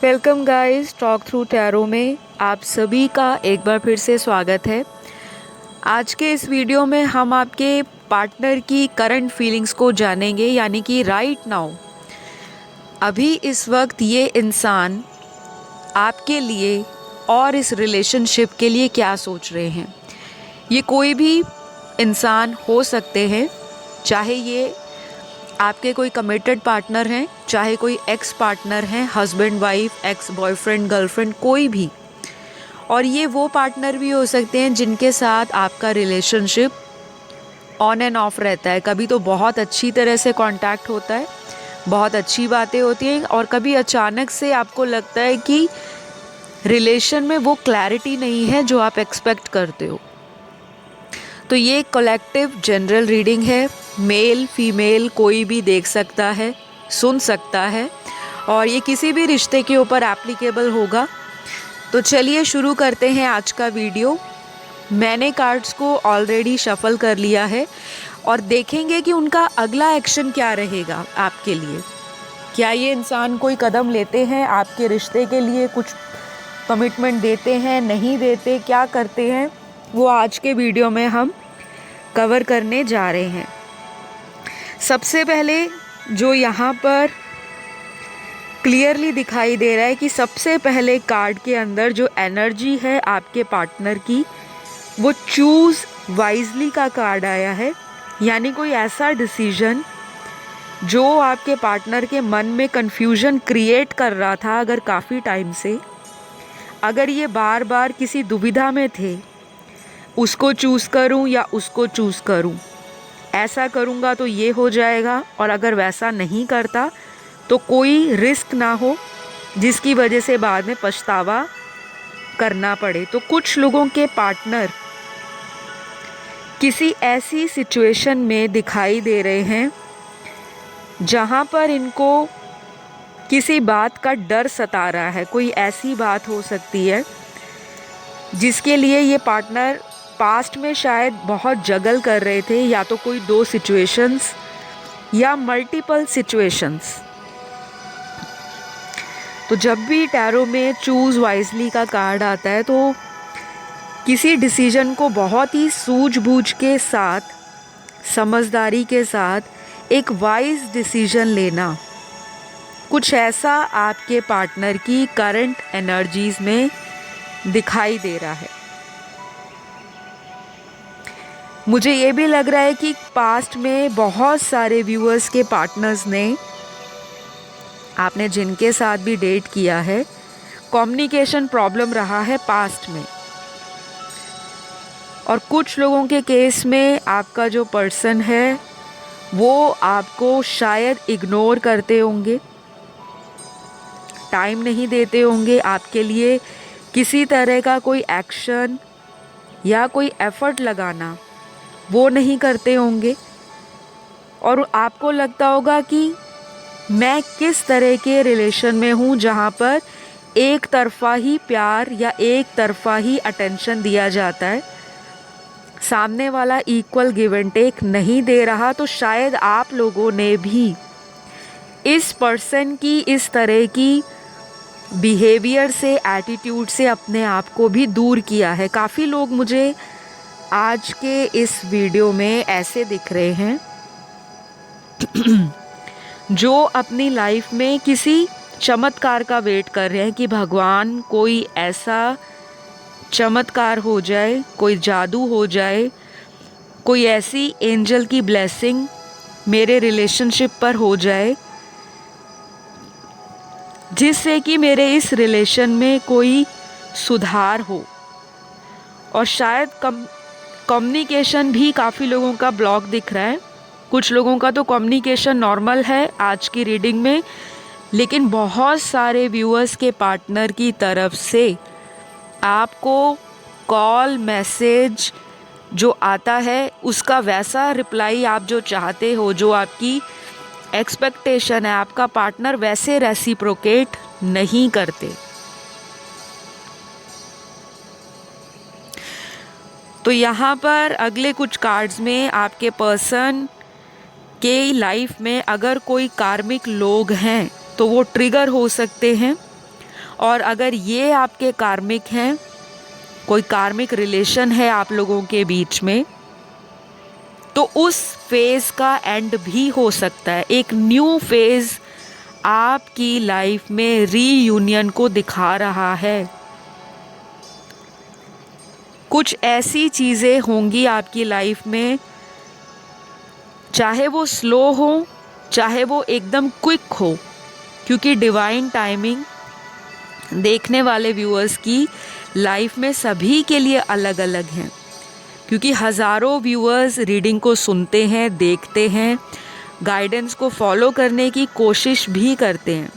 Welcome guys, talk through tarot में आप सभी का एक बार फिर से स्वागत है। आज के इस वीडियो में हम आपके पार्टनर की करंट फीलिंग्स को जानेंगे, यानी कि राइट नाउ अभी इस वक्त ये इंसान आपके लिए और इस रिलेशनशिप के लिए क्या सोच रहे हैं। ये कोई भी इंसान हो सकते हैं, चाहे ये आपके कोई कमिटेड पार्टनर हैं, चाहे कोई एक्स पार्टनर हैं, husband wife, ex boyfriend, girlfriend, कोई भी। और ये वो पार्टनर भी हो सकते हैं जिनके साथ आपका रिलेशनशिप ऑन एंड ऑफ रहता है। कभी तो बहुत अच्छी तरह से कांटेक्ट होता है, बहुत अच्छी बातें होती हैं, और कभी अचानक से आपको लगता है कि रिलेशन में वो क्लैरिटी नहीं है जो आप एक्सपेक्ट करते हो। तो ये कलेक्टिव जनरल रीडिंग है, मेल फीमेल कोई भी देख सकता है, सुन सकता है, और ये किसी भी रिश्ते के ऊपर एप्लीकेबल होगा। तो चलिए शुरू करते हैं आज का वीडियो। मैंने कार्ड्स को ऑलरेडी शफल कर लिया है और देखेंगे कि उनका अगला एक्शन क्या रहेगा आपके लिए। क्या ये इंसान कोई कदम लेते हैं आपके रिश्ते के लिए, कुछ कमिटमेंट देते हैं, नहीं देते, क्या करते हैं, वो आज के वीडियो में हम कवर करने जा रहे हैं। सबसे पहले जो यहाँ पर क्लियरली दिखाई दे रहा है कि सबसे पहले कार्ड के अंदर जो एनर्जी है आपके पार्टनर की, वो चूज़ वाइजली का कार्ड आया है। यानी कोई ऐसा डिसीजन जो आपके पार्टनर के मन में कन्फ्यूजन क्रिएट कर रहा था अगर काफ़ी टाइम से, अगर ये बार बार किसी दुविधा में थे, उसको चूज़ करूं या उसको चूज़ करूं, ऐसा करूंगा तो ये हो जाएगा, और अगर वैसा नहीं करता तो कोई रिस्क ना हो जिसकी वजह से बाद में पछतावा करना पड़े। तो कुछ लोगों के पार्टनर किसी ऐसी सिचुएशन में दिखाई दे रहे हैं जहां पर इनको किसी बात का डर सता रहा है। कोई ऐसी बात हो सकती है जिसके लिए ये पार्टनर पास्ट में शायद बहुत जगल कर रहे थे, या तो कोई दो सिचुएशंस या मल्टीपल सिचुएशंस। तो जब भी टैरो में चूज़ वाइजली का कार्ड आता है तो किसी डिसीजन को बहुत ही सूझबूझ के साथ, समझदारी के साथ एक वाइज डिसीजन लेना, कुछ ऐसा आपके पार्टनर की करंट एनर्जीज में दिखाई दे रहा है। मुझे ये भी लग रहा है कि पास्ट में बहुत सारे व्यूअर्स के पार्टनर्स ने, आपने जिनके साथ भी डेट किया है, कम्युनिकेशन प्रॉब्लम रहा है पास्ट में। और कुछ लोगों के केस में आपका जो पर्सन है वो आपको शायद इग्नोर करते होंगे, टाइम नहीं देते होंगे आपके लिए, किसी तरह का कोई एक्शन या कोई एफर्ट लगाना वो नहीं करते होंगे। और आपको लगता होगा कि मैं किस तरह के रिलेशन में हूँ जहाँ पर एक तरफ़ा ही प्यार या एक तरफ़ा ही अटेंशन दिया जाता है, सामने वाला इक्वल गिव एंड टेक नहीं दे रहा। तो शायद आप लोगों ने भी इस पर्सन की इस तरह की बिहेवियर से, एटीट्यूड से अपने आप को भी दूर किया है। काफ़ी लोग मुझे आज के इस वीडियो में ऐसे दिख रहे हैं जो अपनी लाइफ में किसी चमत्कार का वेट कर रहे हैं कि भगवान कोई ऐसा चमत्कार हो जाए, कोई जादू हो जाए, कोई ऐसी एंजल की ब्लेसिंग मेरे रिलेशनशिप पर हो जाए जिससे कि मेरे इस रिलेशन में कोई सुधार हो। और शायद कम्युनिकेशन भी काफ़ी लोगों का ब्लॉक दिख रहा है। कुछ लोगों का तो कम्युनिकेशन नॉर्मल है आज की रीडिंग में, लेकिन बहुत सारे व्यूअर्स के पार्टनर की तरफ से आपको कॉल, मैसेज जो आता है उसका वैसा रिप्लाई आप जो चाहते हो, जो आपकी एक्सपेक्टेशन है, आपका पार्टनर वैसे रेसिप्रोकेट नहीं करते। तो यहाँ पर अगले कुछ कार्ड्स में आपके पर्सन के लाइफ में अगर कोई कार्मिक लोग हैं तो वो ट्रिगर हो सकते हैं, और अगर ये आपके कार्मिक हैं, कोई कार्मिक रिलेशन है आप लोगों के बीच में, तो उस फेज़ का एंड भी हो सकता है। एक न्यू फेज़ आपकी लाइफ में रीयूनियन को दिखा रहा है। कुछ ऐसी चीज़ें होंगी आपकी लाइफ में, चाहे वो स्लो हो चाहे वो एकदम क्विक हो, क्योंकि डिवाइन टाइमिंग देखने वाले व्यूअर्स की लाइफ में सभी के लिए अलग अलग हैं, क्योंकि हज़ारों व्यूअर्स रीडिंग को सुनते हैं, देखते हैं, गाइडेंस को फॉलो करने की कोशिश भी करते हैं,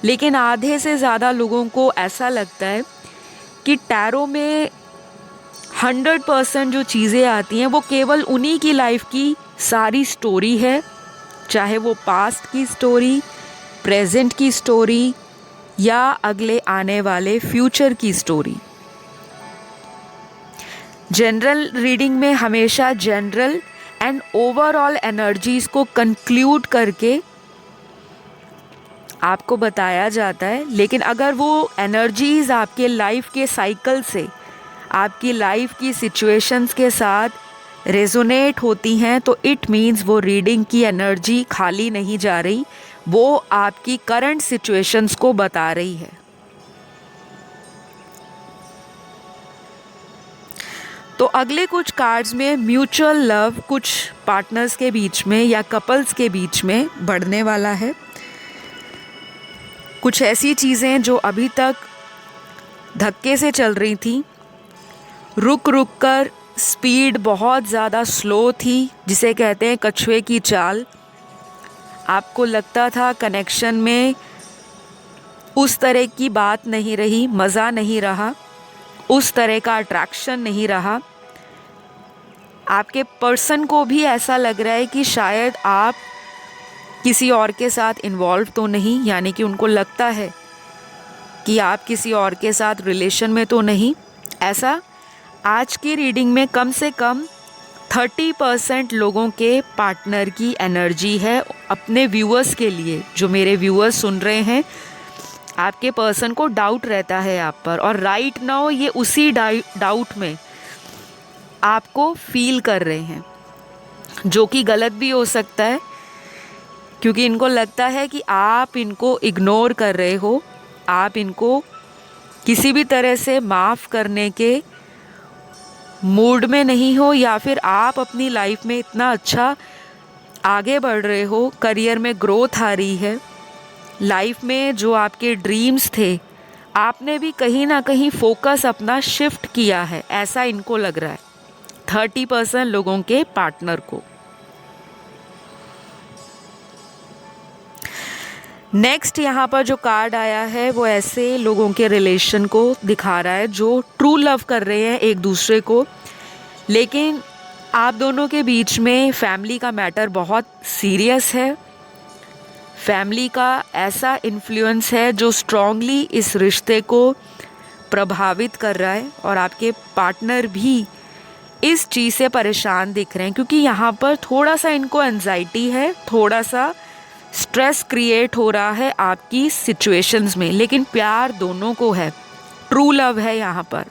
लेकिन आधे से ज़्यादा लोगों को ऐसा लगता है कि टैरो में 100% जो चीज़ें आती हैं वो केवल उन्हीं की लाइफ की सारी स्टोरी है, चाहे वो पास्ट की स्टोरी, प्रेजेंट की स्टोरी या अगले आने वाले फ्यूचर की स्टोरी। जनरल रीडिंग में हमेशा जनरल एंड ओवरऑल एनर्जीज़ को कंक्लूड करके आपको बताया जाता है, लेकिन अगर वो एनर्जीज़ आपके लाइफ के साइकिल से, आपकी लाइफ की सिचुएशंस के साथ रेजोनेट होती हैं, तो इट मीन्स वो रीडिंग की एनर्जी खाली नहीं जा रही, वो आपकी करंट सिचुएशंस को बता रही है। तो अगले कुछ कार्ड्स में म्यूचुअल लव कुछ पार्टनर्स के बीच में या कपल्स के बीच में बढ़ने वाला है। कुछ ऐसी चीज़ें जो अभी तक धक्के से चल रही थी, रुक रुक कर स्पीड बहुत ज़्यादा स्लो थी, जिसे कहते हैं कछुए की चाल। आपको लगता था कनेक्शन में उस तरह की बात नहीं रही, मज़ा नहीं रहा, उस तरह का अट्रैक्शन नहीं रहा। आपके पर्सन को भी ऐसा लग रहा है कि शायद आप किसी और के साथ इन्वॉल्व तो नहीं, यानी कि उनको लगता है कि आप किसी और के साथ रिलेशन में तो नहीं। ऐसा आज की रीडिंग में कम से कम 30% लोगों के पार्टनर की एनर्जी है। अपने व्यूअर्स के लिए, जो मेरे व्यूअर्स सुन रहे हैं, आपके पर्सन को डाउट रहता है आप पर, और राइट नाउ ये उसी डाउट में आपको फील कर रहे हैं, जो कि गलत भी हो सकता है, क्योंकि इनको लगता है कि आप इनको इग्नोर कर रहे हो, आप इनको किसी भी तरह से माफ़ करने के मूड में नहीं हो, या फिर आप अपनी लाइफ में इतना अच्छा आगे बढ़ रहे हो, करियर में ग्रोथ आ रही है, लाइफ में जो आपके ड्रीम्स थे आपने भी कहीं ना कहीं फोकस अपना शिफ्ट किया है, ऐसा इनको लग रहा है 30% लोगों के पार्टनर को। नेक्स्ट यहाँ पर जो कार्ड आया है वो ऐसे लोगों के रिलेशन को दिखा रहा है जो ट्रू लव कर रहे हैं एक दूसरे को, लेकिन आप दोनों के बीच में फैमिली का मैटर बहुत सीरियस है। फैमिली का ऐसा इन्फ्लुएंस है जो स्ट्रांगली इस रिश्ते को प्रभावित कर रहा है, और आपके पार्टनर भी इस चीज़ से परेशान दिख रहे हैं, क्योंकि यहाँ पर थोड़ा सा इनको एंजाइटी है, थोड़ा सा स्ट्रेस क्रिएट हो रहा है आपकी सिचुएशंस में, लेकिन प्यार दोनों को है, ट्रू लव है यहाँ पर।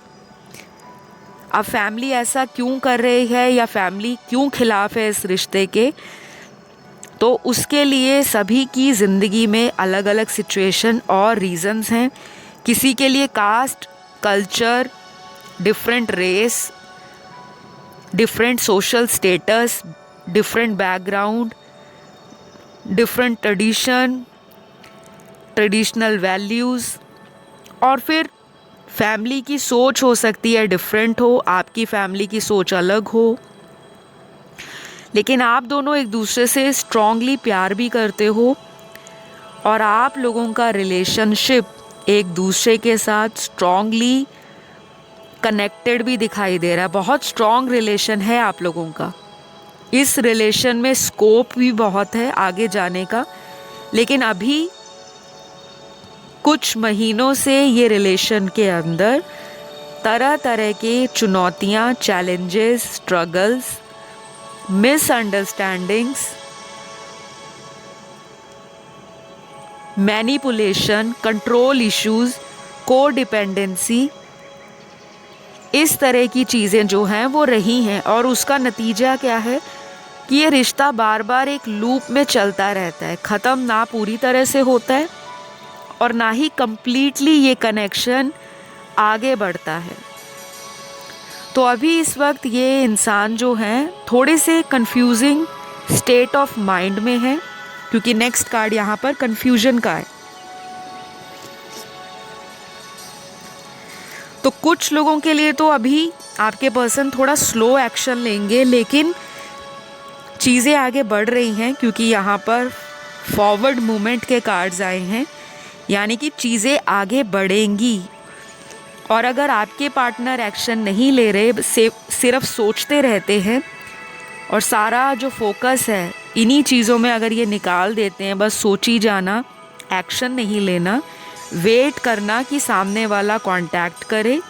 अब फैमिली ऐसा क्यों कर रही है या फैमिली क्यों खिलाफ है इस रिश्ते के, तो उसके लिए सभी की ज़िंदगी में अलग अलग सिचुएशन और रीज़न्स हैं। किसी के लिए caste, culture, different race, different social status, different background, different traditional values, और फिर फैमिली की सोच हो सकती है डिफरेंट हो, आपकी फैमिली की सोच अलग हो, लेकिन आप दोनों एक दूसरे से स्ट्रांगली प्यार भी करते हो, और आप लोगों का रिलेशनशिप एक दूसरे के साथ स्ट्रांगली कनेक्टेड भी दिखाई दे रहा है। बहुत स्ट्रांग रिलेशन है आप लोगों का। इस रिलेशन में स्कोप भी बहुत है आगे जाने का, लेकिन अभी कुछ महीनों से ये रिलेशन के अंदर तरह तरह के चुनौतियाँ, challenges, struggles, misunderstandings manipulation, control issues, codependency, इस तरह की चीज़ें जो हैं वो रही हैं। और उसका नतीजा क्या है कि ये रिश्ता बार बार एक लूप में चलता रहता है, ख़त्म ना पूरी तरह से होता है और ना ही कंप्लीटली ये कनेक्शन आगे बढ़ता है। तो अभी इस वक्त ये इंसान जो हैं थोड़े से कंफ्यूजिंग स्टेट ऑफ माइंड में है, क्योंकि नेक्स्ट कार्ड यहाँ पर कंफ्यूजन का है। तो कुछ लोगों के लिए तो अभी आपके पर्सन थोड़ा स्लो एक्शन लेंगे, लेकिन चीज़ें आगे बढ़ रही हैं, क्योंकि यहाँ पर फॉरवर्ड मूवमेंट के कार्ड्स आए हैं, यानी कि चीज़ें आगे बढ़ेंगी। और अगर आपके पार्टनर एक्शन नहीं ले रहे, सिर्फ सोचते रहते हैं और सारा जो फोकस है इन्हीं चीज़ों में अगर ये निकाल देते हैं, बस सोची जाना, एक्शन नहीं लेना, वेट करना कि सामने वाला कांटेक्ट करे,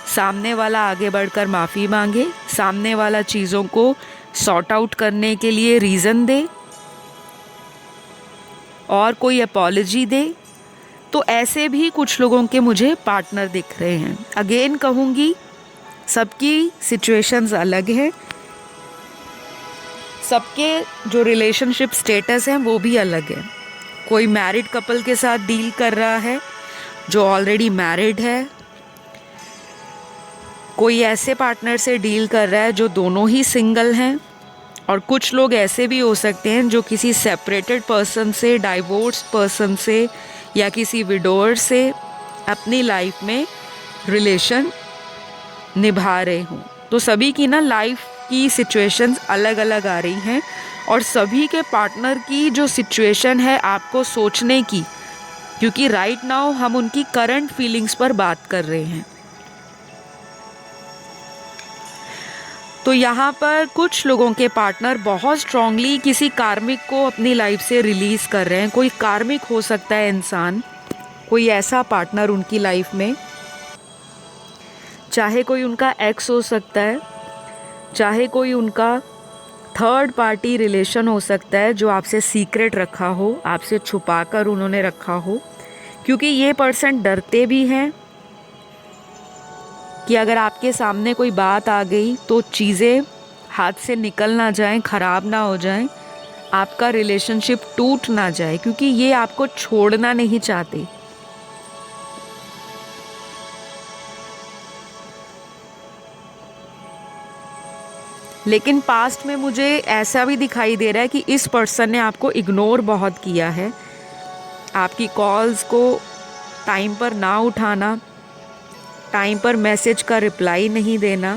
सामने वाला आगे बढ़कर माफ़ी मांगे, सामने वाला चीज़ों को सॉर्ट आउट करने के लिए रीज़न दे और कोई अपॉलॉजी दे, तो ऐसे भी कुछ लोगों के मुझे पार्टनर दिख रहे हैं। अगेन कहूँगी, सबकी सिचुएशंस अलग हैं, सबके जो रिलेशनशिप स्टेटस हैं वो भी अलग है। कोई मैरिड कपल के साथ डील कर रहा है जो ऑलरेडी मैरिड है, कोई ऐसे पार्टनर से डील कर रहा है जो दोनों ही सिंगल हैं, और कुछ लोग ऐसे भी हो सकते हैं जो किसी सेपरेटेड पर्सन से, डाइवोर्स पर्सन से या किसी विडोअर से अपनी लाइफ में रिलेशन निभा रहे हों। तो सभी की ना लाइफ की सिचुएशंस अलग अलग आ रही हैं, और सभी के पार्टनर की जो सिचुएशन है आपको सोचने की, क्योंकि राइट नाउ हम उनकी करंट फीलिंग्स पर बात कर रहे हैं। तो यहाँ पर कुछ लोगों के पार्टनर बहुत स्ट्रांगली किसी कार्मिक को अपनी लाइफ से रिलीज़ कर रहे हैं। कोई कार्मिक हो सकता है इंसान, कोई ऐसा पार्टनर उनकी लाइफ में, चाहे कोई उनका एक्स हो सकता है, चाहे कोई उनका थर्ड पार्टी रिलेशन हो सकता है जो आपसे सीक्रेट रखा हो, आपसे छुपा कर उन्होंने रखा हो, क्योंकि ये पर्सन डरते भी हैं कि अगर आपके सामने कोई बात आ गई तो चीज़ें हाथ से निकल ना जाएं, ख़राब ना हो जाएं, आपका रिलेशनशिप टूट ना जाए, क्योंकि ये आपको छोड़ना नहीं चाहते। लेकिन पास्ट में मुझे ऐसा भी दिखाई दे रहा है कि इस पर्सन ने आपको इग्नोर बहुत किया है, आपकी कॉल्स को टाइम पर ना उठाना, टाइम पर मैसेज का रिप्लाई नहीं देना,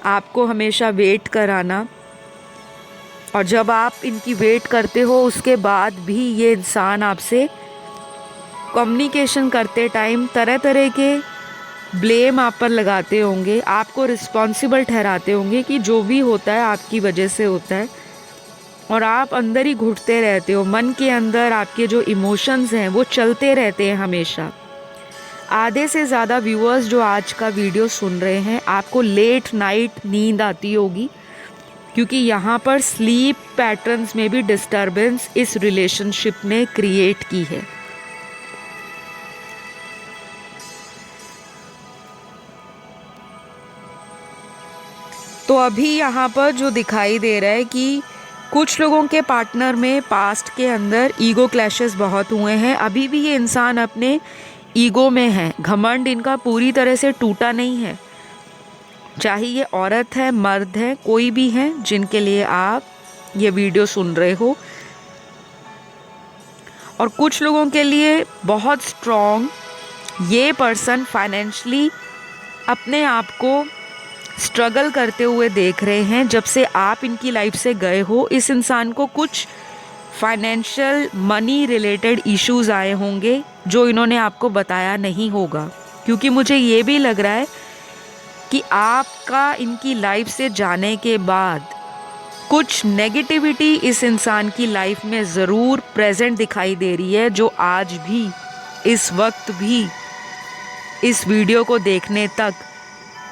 आपको हमेशा वेट कराना, और जब आप इनकी वेट करते हो उसके बाद भी ये इंसान आपसे कम्युनिकेशन करते टाइम तरह तरह के ब्लेम आप पर लगाते होंगे, आपको रिस्पॉन्सिबल ठहराते होंगे कि जो भी होता है आपकी वजह से होता है, और आप अंदर ही घुटते रहते हो। मन के अंदर आपके जो इमोशंस हैं वो चलते रहते हैं हमेशा। आधे से ज़्यादा व्यूअर्स जो आज का वीडियो सुन रहे हैं, आपको लेट नाइट नींद आती होगी, क्योंकि यहाँ पर स्लीप पैटर्न्स में भी डिस्टर्बेंस इस रिलेशनशिप ने क्रिएट की है। तो अभी यहाँ पर जो दिखाई दे रहा है कि कुछ लोगों के पार्टनर में पास्ट के अंदर ईगो क्लैशेस बहुत हुए हैं। अभी भी ये इंसान अपने ईगो में है, घमंड इनका पूरी तरह से टूटा नहीं है। चाहे ये औरत है, मर्द है, कोई भी है जिनके लिए आप ये वीडियो सुन रहे हो, और कुछ लोगों के लिए बहुत स्ट्रॉन्ग ये पर्सन फाइनेंशियली अपने आप को स्ट्रगल करते हुए देख रहे हैं। जब से आप इनकी लाइफ से गए हो, इस इंसान को कुछ फाइनेंशियल मनी रिलेटेड इश्यूज़ आए होंगे जो इन्होंने आपको बताया नहीं होगा, क्योंकि मुझे ये भी लग रहा है कि आपका इनकी लाइफ से जाने के बाद कुछ नेगेटिविटी इस इंसान की लाइफ में ज़रूर प्रेजेंट दिखाई दे रही है, जो आज भी, इस वक्त भी, इस वीडियो को देखने तक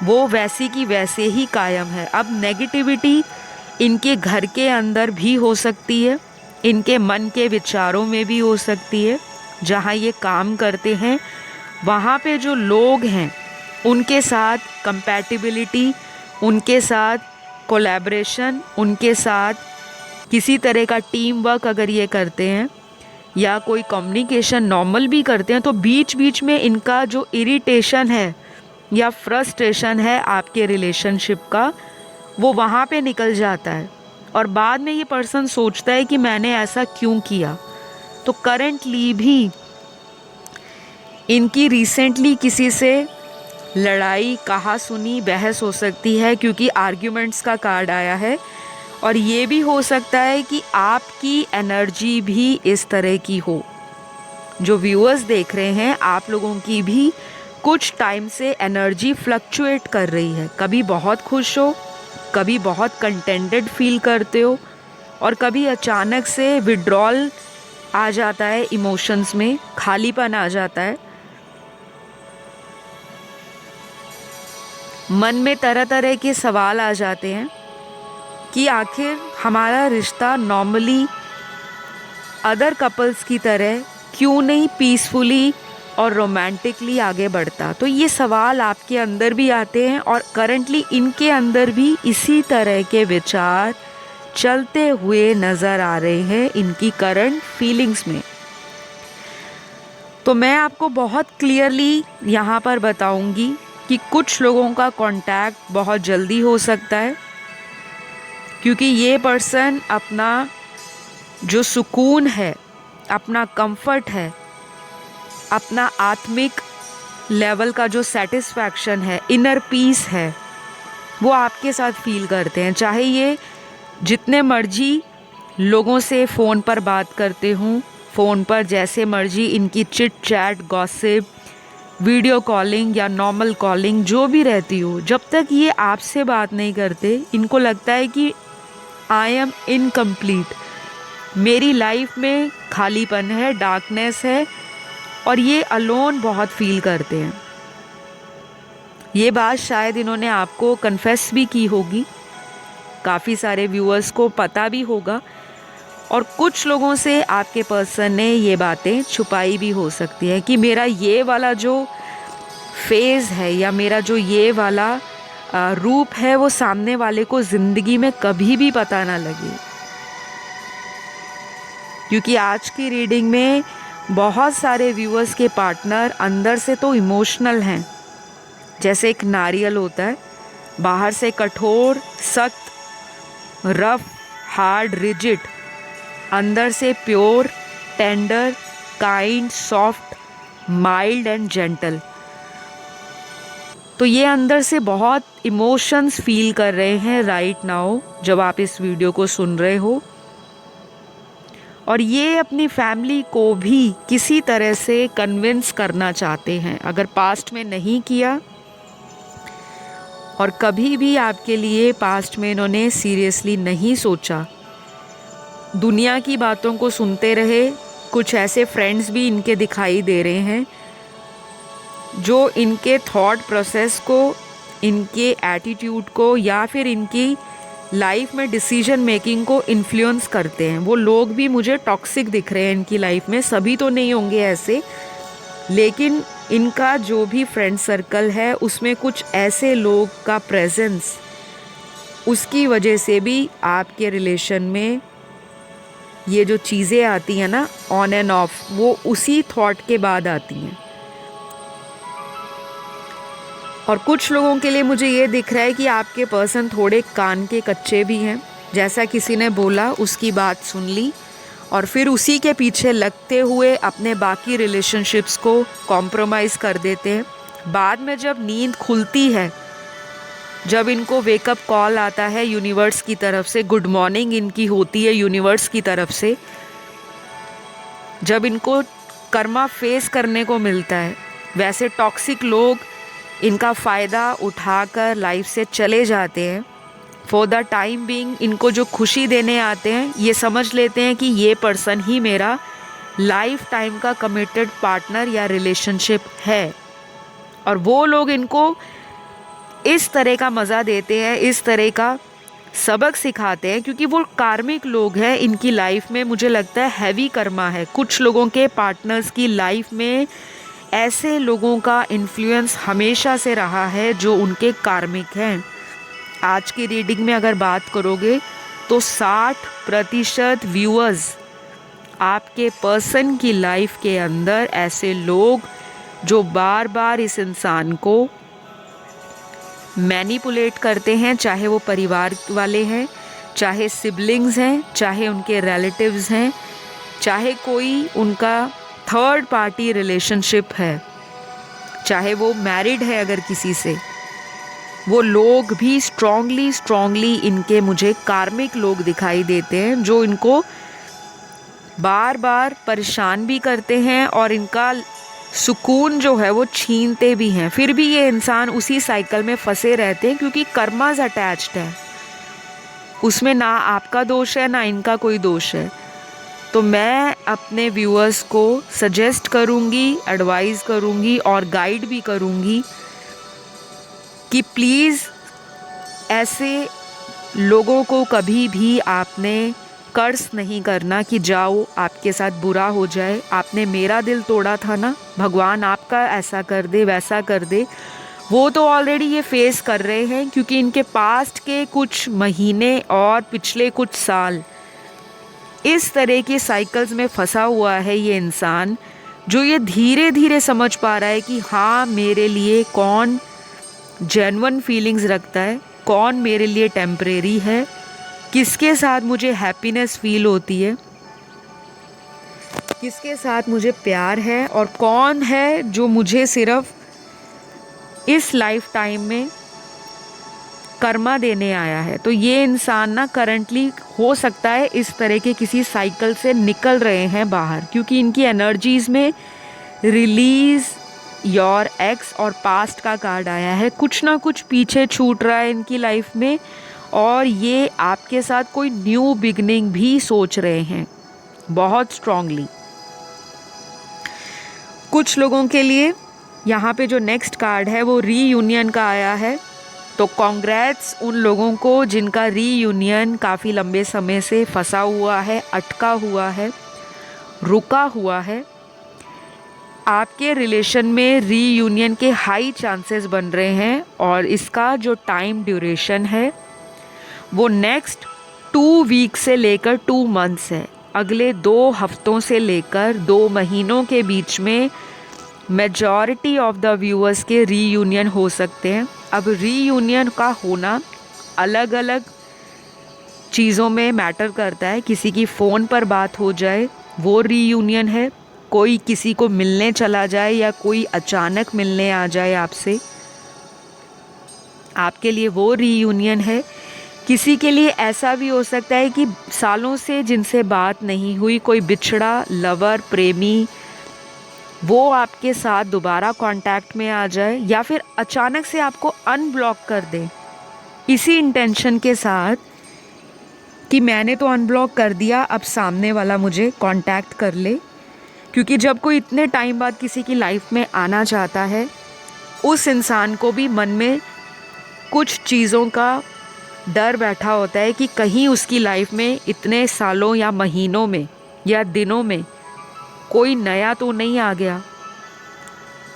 वो वैसी की वैसे ही कायम है। अब नेगेटिविटी इनके घर के अंदर भी हो सकती है, इनके मन के विचारों में भी हो सकती है। जहाँ ये काम करते हैं वहाँ पे जो लोग हैं उनके साथ कंपैटिबिलिटी, उनके साथ कोलैबोरेशन, उनके साथ किसी तरह का टीम वर्क अगर ये करते हैं या कोई कम्युनिकेशन नॉर्मल भी करते हैं, तो बीच बीच में इनका जो इरिटेशन है या फ्रस्ट्रेशन है आपके रिलेशनशिप का, वो वहाँ पे निकल जाता है और बाद में ये पर्सन सोचता है कि मैंने ऐसा क्यों किया। तो करंटली भी इनकी रिसेंटली किसी से लड़ाई, कहा सुनी, बहस हो सकती है क्योंकि आर्ग्यूमेंट्स का कार्ड आया है। और ये भी हो सकता है कि आपकी एनर्जी भी इस तरह की हो। जो व्यूअर्स देख रहे हैं, आप लोगों की भी कुछ टाइम से एनर्जी फ्लक्चुएट कर रही है। कभी बहुत खुश हो, कभी बहुत कंटेंटेड फील करते हो और कभी अचानक से विड्रॉल आ जाता है, इमोशंस में खालीपन आ जाता है। मन में तरह तरह के सवाल आ जाते हैं कि आखिर हमारा रिश्ता नॉर्मली अदर कपल्स की तरह क्यों नहीं पीसफुली और रोमांटिकली आगे बढ़ता। तो ये सवाल आपके अंदर भी आते हैं और करंटली इनके अंदर भी इसी तरह के विचार चलते हुए नज़र आ रहे हैं इनकी करंट फीलिंग्स में। तो मैं आपको बहुत क्लियरली यहाँ पर बताऊँगी कि कुछ लोगों का कांटेक्ट बहुत जल्दी हो सकता है क्योंकि ये पर्सन अपना जो सुकून है, अपना कंफर्ट है, अपना आत्मिक लेवल का जो सेटिस्फैक्शन है, इनर पीस है, वो आपके साथ फील करते हैं। चाहे ये जितने मर्जी लोगों से फ़ोन पर बात करते हूँ, फ़ोन पर जैसे मर्जी इनकी chit chat, gossip, video calling या नॉर्मल कॉलिंग जो भी रहती हो, जब तक ये आपसे बात नहीं करते, इनको लगता है कि आई एम इनकम्प्लीट, मेरी लाइफ में खालीपन है, डार्कनेस है और ये अलोन बहुत फील करते हैं। ये बात शायद इन्होंने आपको कन्फेस भी की होगी, काफ़ी सारे व्यूअर्स को पता भी होगा और कुछ लोगों से आपके पर्सन ने ये बातें छुपाई भी हो सकती है कि मेरा ये वाला जो फेज़ है या मेरा जो ये वाला रूप है वो सामने वाले को ज़िंदगी में कभी भी पता ना लगे। क्योंकि आज की रीडिंग में बहुत सारे व्यूअर्स के पार्टनर अंदर से तो इमोशनल हैं, जैसे एक नारियल होता है, बाहर से कठोर, सख्त, रफ, हार्ड, रिजिड, अंदर से pure, tender, kind, soft, mild and gentle. तो ये अंदर से बहुत इमोशंस फील कर रहे हैं राइट नाउ जब आप इस वीडियो को सुन रहे हो। और ये अपनी फैमिली को भी किसी तरह से कन्विंस करना चाहते हैं, अगर पास्ट में नहीं किया और कभी भी आपके लिए पास्ट में इन्होंने सीरियसली नहीं सोचा, दुनिया की बातों को सुनते रहे। कुछ ऐसे फ्रेंड्स भी इनके दिखाई दे रहे हैं जो इनके थॉट प्रोसेस को, इनके एटीट्यूड को या फिर इनकी लाइफ में डिसीजन मेकिंग को इन्फ्लुएंस करते हैं। वो लोग भी मुझे टॉक्सिक दिख रहे हैं इनकी लाइफ में, सभी तो नहीं होंगे ऐसे, लेकिन इनका जो भी फ्रेंड सर्कल है उसमें कुछ ऐसे लोग का प्रेजेंस, उसकी वजह से भी आपके रिलेशन में ये जो चीज़ें आती हैं ना ऑन एंड ऑफ, वो उसी थॉट के बाद आती हैं। और कुछ लोगों के लिए मुझे ये दिख रहा है कि आपके पर्सन थोड़े कान के कच्चे भी हैं, जैसा किसी ने बोला उसकी बात सुन ली और फिर उसी के पीछे लगते हुए अपने बाकी रिलेशनशिप्स को कॉम्प्रोमाइज़ कर देते हैं। बाद में जब नींद खुलती है, जब इनको वेकअप कॉल आता है यूनिवर्स की तरफ से, गुड मॉर्निंग इनकी होती है यूनिवर्स की तरफ से, जब इनको कर्मा फेस करने को मिलता है, वैसे टॉक्सिक लोग इनका फ़ायदा उठाकर लाइफ से चले जाते हैं। फॉर द टाइम बीइंग इनको जो खुशी देने आते हैं, ये समझ लेते हैं कि ये पर्सन ही मेरा लाइफ टाइम का कमिटेड पार्टनर या रिलेशनशिप है। और वो लोग इनको इस तरह का मज़ा देते हैं, इस तरह का सबक सिखाते हैं, क्योंकि वो कार्मिक लोग हैं। इनकी लाइफ में मुझे लगता है हैवी कर्मा है। कुछ लोगों के पार्टनर्स की लाइफ में ऐसे लोगों का इन्फ्लुएंस हमेशा से रहा है जो उनके कार्मिक हैं। आज की रीडिंग में अगर बात करोगे तो 60% व्यूअर्स आपके पर्सन की लाइफ के अंदर ऐसे लोग जो बार बार इस इंसान को मैनिपुलेट करते हैं, चाहे वो परिवार वाले हैं, चाहे सिबलिंग्स हैं, चाहे उनके रिलेटिव्स हैं, चाहे कोई उनका थर्ड पार्टी रिलेशनशिप है, चाहे वो मैरिड है अगर किसी से, वो लोग भी स्ट्रॉन्गली इनके मुझे कार्मिक लोग दिखाई देते हैं जो इनको बार बार परेशान भी करते हैं और इनका सुकून जो है वो छीनते भी हैं। फिर भी ये इंसान उसी साइकिल में फंसे रहते हैं क्योंकि कर्मास अटैच्ड है, उसमें ना आपका दोष है ना इनका कोई दोष है। तो मैं अपने व्यूअर्स को सजेस्ट करूँगी, एडवाइस करूँगी और गाइड भी करूँगी कि प्लीज़ ऐसे लोगों को कभी भी आपने कर्ज नहीं करना कि जाओ आपके साथ बुरा हो जाए, आपने मेरा दिल तोड़ा था ना, भगवान आपका ऐसा कर दे वैसा कर दे। वो तो ऑलरेडी ये फेस कर रहे हैं क्योंकि इनके पास्ट के कुछ महीने और पिछले कुछ साल इस तरह के साइकिल्स में फंसा हुआ है ये इंसान, जो ये धीरे धीरे समझ पा रहा है कि हाँ मेरे लिए कौन जेन्युइन फीलिंग्स रखता है, कौन मेरे लिए टेम्परेरी है, किसके साथ मुझे हैप्पीनेस फील होती है, किसके साथ मुझे प्यार है और कौन है जो मुझे सिर्फ इस लाइफ टाइम में कर्मा देने आया है। तो ये इंसान ना करंटली हो सकता है इस तरह के किसी साइकिल से निकल रहे हैं बाहर, क्योंकि इनकी एनर्जीज़ में रिलीज़ योर एक्स और पास्ट का कार्ड आया है। कुछ ना कुछ पीछे छूट रहा है इनकी लाइफ में और ये आपके साथ कोई न्यू बिगनिंग भी सोच रहे हैं बहुत स्ट्रांगली। कुछ लोगों के लिए यहाँ पे जो नेक्स्ट कार्ड है वो रीयूनियन का आया है। तो कॉन्ग्रेट्स उन लोगों को जिनका रीयूनियन काफ़ी लंबे समय से फंसा हुआ है, अटका हुआ है, रुका हुआ है। आपके रिलेशन में रीयूनियन के हाई चांसेस बन रहे हैं और इसका जो टाइम ड्यूरेशन है वो नेक्स्ट 2 वीक से लेकर 2 मंथ्स है। अगले 2 हफ्तों से लेकर 2 महीनों के बीच में मेजॉरिटी ऑफ द व्यूअर्स के रीयूनियन हो सकते हैं। अब रीयूनियन का होना अलग अलग चीज़ों में मैटर करता है। किसी की फ़ोन पर बात हो जाए वो रीयूनियन है, कोई किसी को मिलने चला जाए या कोई अचानक मिलने आ जाए आपसे, आपके लिए वो रीयूनियन है। किसी के लिए ऐसा भी हो सकता है कि सालों से जिनसे बात नहीं हुई कोई बिछड़ा लवर प्रेमी वो आपके साथ दोबारा कांटेक्ट में आ जाए या फिर अचानक से आपको अनब्लॉक कर दे, इसी इंटेंशन के साथ कि मैंने तो अनब्लॉक कर दिया, अब सामने वाला मुझे कांटेक्ट कर ले। क्योंकि जब कोई इतने टाइम बाद किसी की लाइफ में आना चाहता है, उस इंसान को भी मन में कुछ चीज़ों का डर बैठा होता है कि कहीं उसकी लाइफ में इतने सालों या महीनों में या दिनों में कोई नया तो नहीं आ गया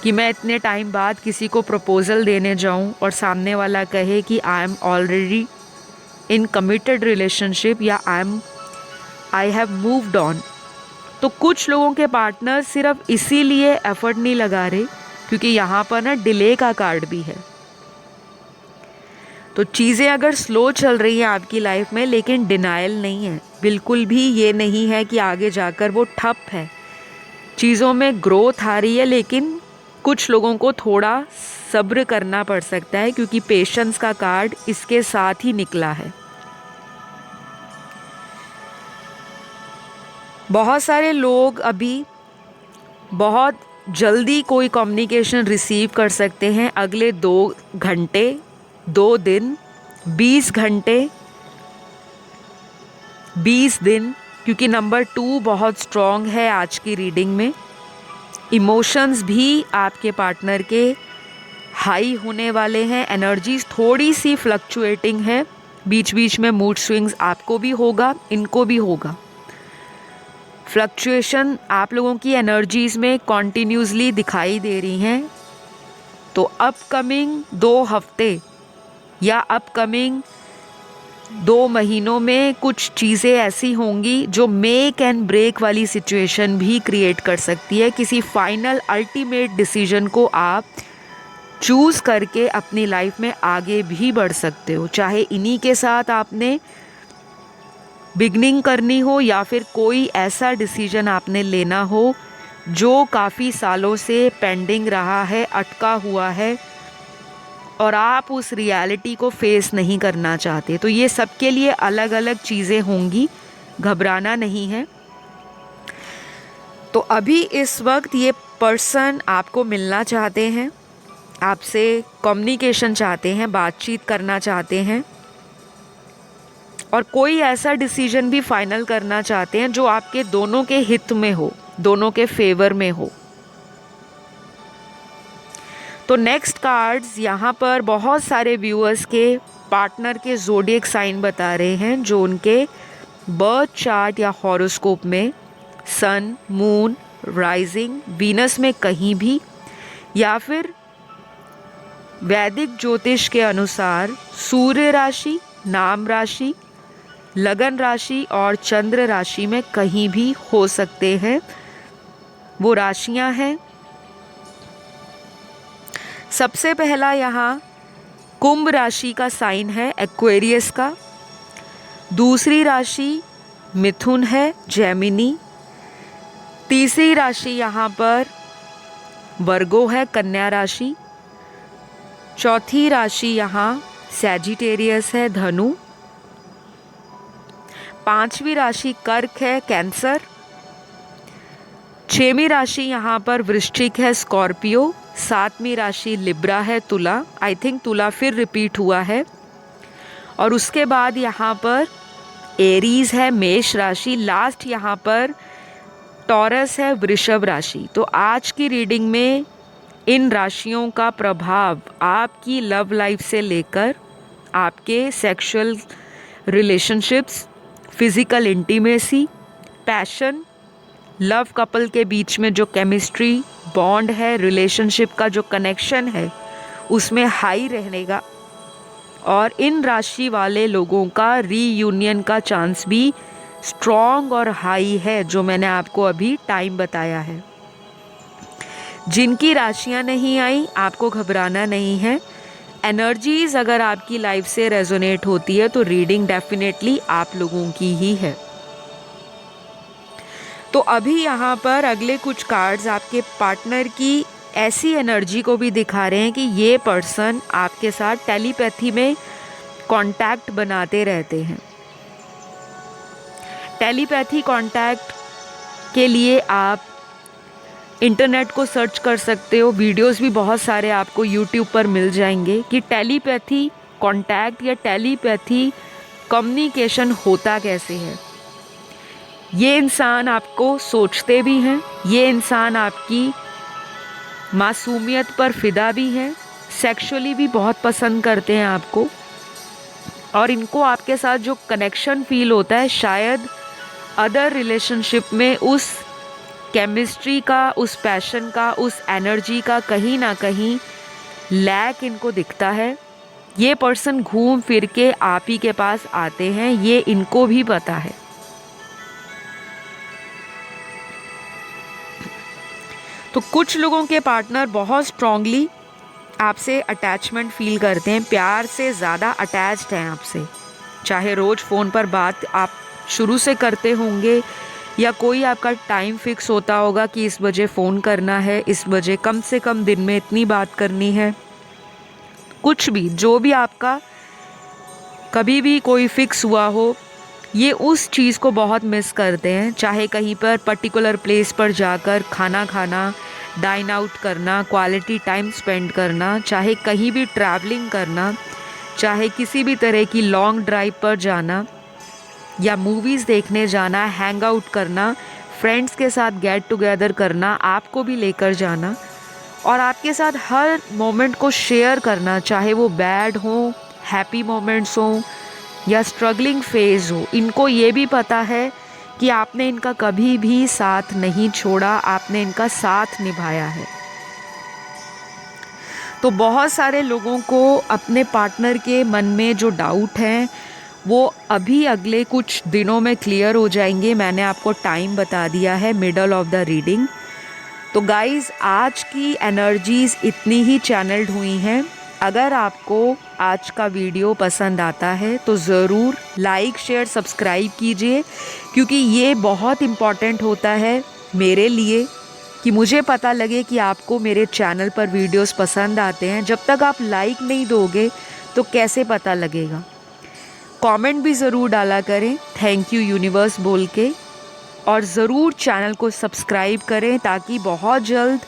कि मैं इतने टाइम बाद किसी को प्रपोज़ल देने जाऊं और सामने वाला कहे कि I am already in committed relationship या आई हैव मूव्ड ऑन। तो कुछ लोगों के पार्टनर सिर्फ इसीलिए एफर्ट नहीं लगा रहे क्योंकि यहाँ पर ना डिले का कार्ड भी है। तो चीज़ें अगर स्लो चल रही हैं आपकी लाइफ में, लेकिन डिनायल नहीं है, बिल्कुल भी ये नहीं है कि आगे जाकर वो ठप है, चीज़ों में ग्रोथ आ रही है। लेकिन कुछ लोगों को थोड़ा सब्र करना पड़ सकता है क्योंकि पेशेंस का कार्ड इसके साथ ही निकला है। बहुत सारे लोग अभी बहुत जल्दी कोई कम्युनिकेशन रिसीव कर सकते हैं अगले 2 घंटे, 2 दिन, 20 घंटे, 20 दिन, क्योंकि नंबर 2 बहुत स्ट्रॉन्ग है आज की रीडिंग में। इमोशंस भी आपके पार्टनर के हाई होने वाले हैं, एनर्जीज थोड़ी सी फ्लक्चुएटिंग है बीच बीच में मूड स्विंग्स आपको भी होगा, इनको भी होगा। फ्लक्चुएशन आप लोगों की एनर्जीज़ में कॉन्टीन्यूसली दिखाई दे रही हैं। तो अपकमिंग 2 हफ्ते या अपकमिंग 2 महीनों में कुछ चीज़ें ऐसी होंगी जो मेक एंड ब्रेक वाली सिचुएशन भी क्रिएट कर सकती है। किसी फाइनल अल्टीमेट डिसीजन को आप चूज़ करके अपनी लाइफ में आगे भी बढ़ सकते हो, चाहे इन्हीं के साथ आपने बिगनिंग करनी हो या फिर कोई ऐसा डिसीजन आपने लेना हो जो काफ़ी सालों से पेंडिंग रहा है, अटका हुआ है और आप उस रियलिटी को फेस नहीं करना चाहते। तो ये सबके लिए अलग अलग चीज़ें होंगी, घबराना नहीं है। तो अभी इस वक्त ये पर्सन आपको मिलना चाहते हैं, आपसे कम्युनिकेशन चाहते हैं, बातचीत करना चाहते हैं और कोई ऐसा डिसीजन भी फाइनल करना चाहते हैं जो आपके दोनों के हित में हो, दोनों के फेवर में हो। तो नेक्स्ट कार्ड्स यहाँ पर बहुत सारे व्यूअर्स के पार्टनर के ज़ोडिएक साइन बता रहे हैं जो उनके बर्थ चार्ट या हॉरोस्कोप में सन, मून, राइजिंग, वीनस में कहीं भी या फिर वैदिक ज्योतिष के अनुसार सूर्य राशि, नाम राशि, लगन राशि और चंद्र राशि में कहीं भी हो सकते हैं। वो राशियां हैं, सबसे पहला यहाँ कुंभ राशि का साइन है, एक्वेरियस का। दूसरी राशि मिथुन है, जेमिनी। तीसरी राशि यहाँ पर वर्गो है, कन्या राशि। चौथी राशि यहाँ सैजिटेरियस है, धनु। पांचवी राशि कर्क है, कैंसर। छठवीं राशि यहाँ पर वृश्चिक है, स्कॉर्पियो। सातवीं राशि लिब्रा है, तुला। आई थिंक तुला फिर रिपीट हुआ है। और उसके बाद यहाँ पर एरीज है, मेष राशि। लास्ट यहाँ पर टॉरस है, वृषभ राशि। तो आज की रीडिंग में इन राशियों का प्रभाव आपकी लव लाइफ से लेकर आपके sexual relationships, physical intimacy, passion, love couple के बीच में जो केमिस्ट्री, बॉन्ड है, रिलेशनशिप का जो कनेक्शन है उसमें हाई रहने का और इन राशि वाले लोगों का रीयूनियन का चांस भी स्ट्रॉन्ग और हाई है, जो मैंने आपको अभी टाइम बताया है। जिनकी राशियां नहीं आई आपको घबराना नहीं है। एनर्जीज अगर आपकी लाइफ से रेजोनेट होती है तो रीडिंग डेफिनेटली आप लोगों की ही है। तो अभी यहाँ पर अगले कुछ कार्ड्स आपके पार्टनर की ऐसी एनर्जी को भी दिखा रहे हैं कि ये पर्सन आपके साथ टेलीपैथी में कांटेक्ट बनाते रहते हैं। टेलीपैथी कांटेक्ट के लिए आप इंटरनेट को सर्च कर सकते हो, वीडियोस भी बहुत सारे आपको यूट्यूब पर मिल जाएंगे कि टेलीपैथी कांटेक्ट या टेलीपैथी कम्युनिकेशन होता कैसे है। ये इंसान आपको सोचते भी हैं, ये इंसान आपकी मासूमियत पर फिदा भी हैं, सेक्सुअली भी बहुत पसंद करते हैं आपको और इनको आपके साथ जो कनेक्शन फील होता है शायद अदर रिलेशनशिप में उस केमिस्ट्री का, उस पैशन का, उस एनर्जी का कहीं ना कहीं लैक इनको दिखता है। ये पर्सन घूम फिर के आप ही के पास आते हैं, ये इनको भी पता है। तो कुछ लोगों के पार्टनर बहुत स्ट्रांगली आपसे अटैचमेंट फील करते हैं, प्यार से ज़्यादा अटैच्ड हैं आपसे। चाहे रोज़ फ़ोन पर बात आप शुरू से करते होंगे या कोई आपका टाइम फिक्स होता होगा कि इस बजे फ़ोन करना है, इस बजे कम से कम दिन में इतनी बात करनी है। कुछ भी जो भी आपका कभी भी कोई फिक्स हुआ हो, ये उस चीज़ को बहुत मिस करते हैं। चाहे कहीं पर पर्टिकुलर प्लेस पर जाकर खाना खाना, डाइन आउट करना, क्वालिटी टाइम स्पेंड करना, चाहे कहीं भी ट्रैवलिंग करना, चाहे किसी भी तरह की लॉन्ग ड्राइव पर जाना या मूवीज़ देखने जाना, हैंग आउट करना, फ्रेंड्स के साथ गेट टुगेदर करना, आपको भी लेकर जाना और आपके साथ हर मोमेंट को शेयर करना, चाहे वो बैड हो, हैप्पी मोमेंट्स हों, या स्ट्रगलिंग फेज़ हो, इनको ये भी पता है कि आपने इनका कभी भी साथ नहीं छोड़ा, आपने इनका साथ निभाया है। तो बहुत सारे लोगों को अपने पार्टनर के मन में जो डाउट हैं वो अभी अगले कुछ दिनों में क्लियर हो जाएंगे। मैंने आपको टाइम बता दिया है, मिडल ऑफ द रीडिंग। तो गाइज़, आज की एनर्जीज़ इतनी ही चैनल्ड हुई हैं। अगर आपको आज का वीडियो पसंद आता है तो ज़रूर लाइक शेयर सब्सक्राइब कीजिए, क्योंकि ये बहुत इम्पॉर्टेंट होता है मेरे लिए कि मुझे पता लगे कि आपको मेरे चैनल पर वीडियोस पसंद आते हैं। जब तक आप लाइक नहीं दोगे तो कैसे पता लगेगा। कमेंट भी ज़रूर डाला करें थैंक यू यूनिवर्स बोल के, और ज़रूर चैनल को सब्सक्राइब करें ताकि बहुत जल्द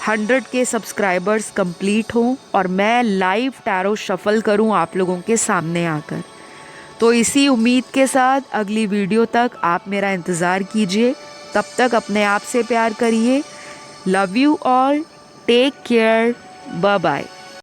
100 के सब्सक्राइबर्स कंप्लीट हों और मैं लाइव टैरो शफल करूं आप लोगों के सामने आकर। तो इसी उम्मीद के साथ अगली वीडियो तक आप मेरा इंतज़ार कीजिए। तब तक अपने आप से प्यार करिए। Love you all, take care, bye bye.